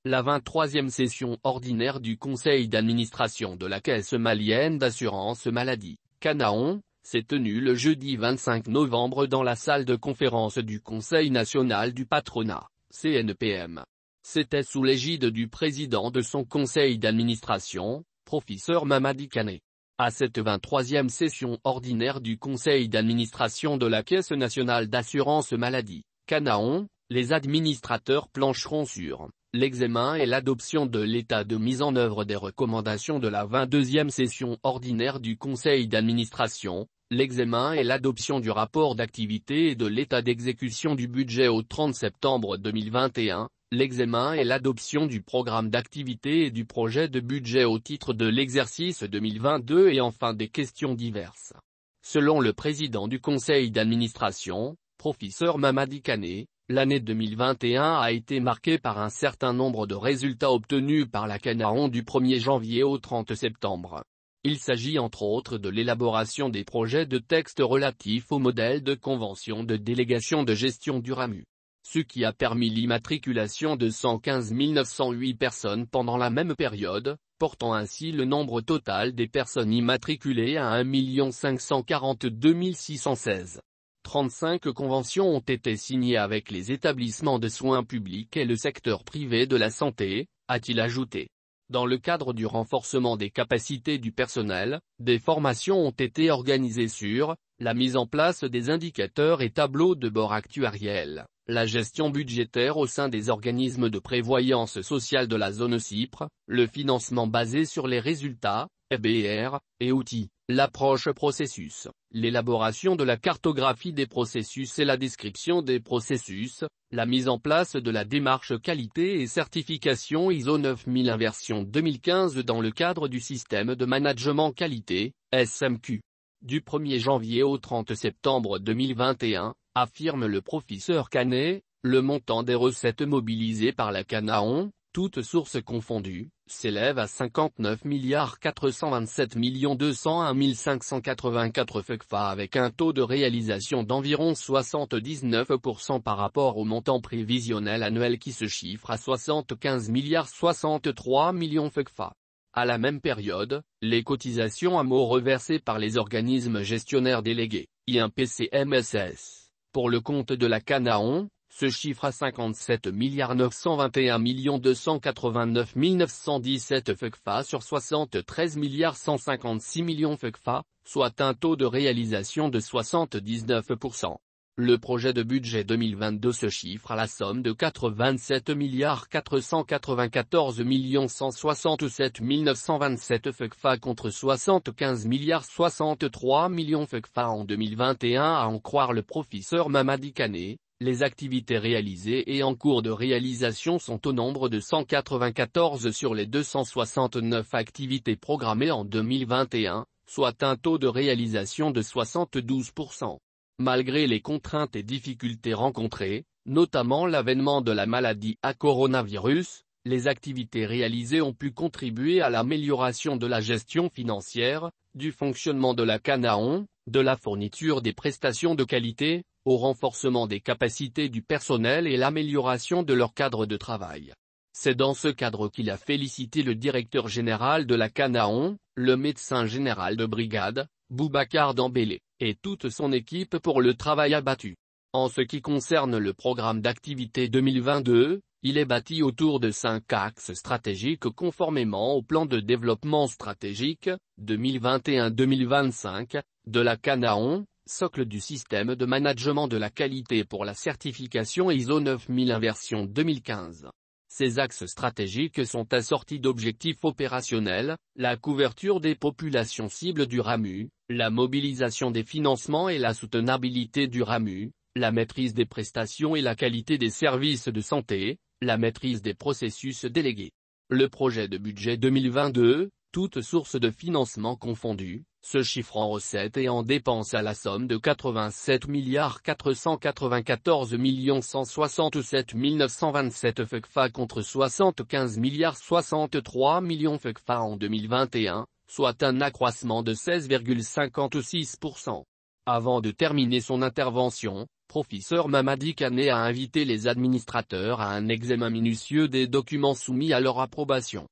La 23e session ordinaire du conseil d'administration de la Caisse malienne d'assurance maladie, Canaon, s'est tenue le jeudi 25 novembre dans la salle de conférence du Conseil national du patronat, CNPM. C'était sous l'égide du président de son conseil d'administration, professeur Mamadi Kané. À cette 23e session ordinaire du conseil d'administration de la Caisse nationale d'assurance maladie, Canaon, les administrateurs plancheront sur l'examen et l'adoption de l'état de mise en œuvre des recommandations de la 22e session ordinaire du conseil d'administration, l'examen et l'adoption du rapport d'activité et de l'état d'exécution du budget au 30 septembre 2021, l'examen et l'adoption du programme d'activité et du projet de budget au titre de l'exercice 2022 et enfin des questions diverses. Selon le président du conseil d'administration, professeur Mamadi Kané, l'année 2021 a été marquée par un certain nombre de résultats obtenus par la Canaon du 1er janvier au 30 septembre. Il s'agit entre autres de l'élaboration des projets de texte relatifs au modèle de convention de délégation de gestion du RAMU. Ce qui a permis l'immatriculation de 115 908 personnes pendant la même période, portant ainsi le nombre total des personnes immatriculées à 1 542 616. 35 conventions ont été signées avec les établissements de soins publics et le secteur privé de la santé, a-t-il ajouté. Dans le cadre du renforcement des capacités du personnel, des formations ont été organisées sur la mise en place des indicateurs et tableaux de bord actuariels, la gestion budgétaire au sein des organismes de prévoyance sociale de la zone CIPRE, le financement basé sur les résultats, EBR, et outils, l'approche processus, l'élaboration de la cartographie des processus et la description des processus, la mise en place de la démarche qualité et certification ISO 9001 version 2015 dans le cadre du système de management qualité, SMQ. Du 1er janvier au 30 septembre 2021, affirme le professeur Kané, le montant des recettes mobilisées par la Canaon, toutes sources confondues, s'élève à 59 427 201 584 FECFA avec un taux de réalisation d'environ 79% par rapport au montant prévisionnel annuel qui se chiffre à 75 63 millions FECFA. À la même période, les cotisations AMO reversées par les organismes gestionnaires délégués, INPC-MSS, pour le compte de la Canaon, se chiffre à 57 921 289 917 FECFA sur 73 156 millions FECFA, soit un taux de réalisation de 79%. Le projet de budget 2022 se chiffre à la somme de 87 494 167 927 FECFA contre 75 63 millions FECFA en 2021 à en croire le professeur Mamadi Kané. Les activités réalisées et en cours de réalisation sont au nombre de 194 sur les 269 activités programmées en 2021, soit un taux de réalisation de 72%. Malgré les contraintes et difficultés rencontrées, notamment l'avènement de la maladie à coronavirus, les activités réalisées ont pu contribuer à l'amélioration de la gestion financière, du fonctionnement de la Canaon, de la fourniture des prestations de qualité, au renforcement des capacités du personnel et l'amélioration de leur cadre de travail. C'est dans ce cadre qu'il a félicité le directeur général de la Canaon, le médecin général de brigade, Boubacar Dembélé, et toute son équipe pour le travail abattu. En ce qui concerne le programme d'activité 2022, il est bâti autour de 5 axes stratégiques conformément au plan de développement stratégique, 2021-2025, de la Canaon, socle du système de management de la qualité pour la certification ISO 9001 version 2015. Ces axes stratégiques sont assortis d'objectifs opérationnels, la couverture des populations cibles du RAMU, la mobilisation des financements et la soutenabilité du RAMU, la maîtrise des prestations et la qualité des services de santé, la maîtrise des processus délégués. Le projet de budget 2022, toutes sources de financement confondues, se chiffre en recettes et en dépenses à la somme de 87 494 167 927 FECFA contre 75 63 millions FECFA en 2021, soit un accroissement de 16,56%. Avant de terminer son intervention, Professeur Mamadi Kané a invité les administrateurs à un examen minutieux des documents soumis à leur approbation.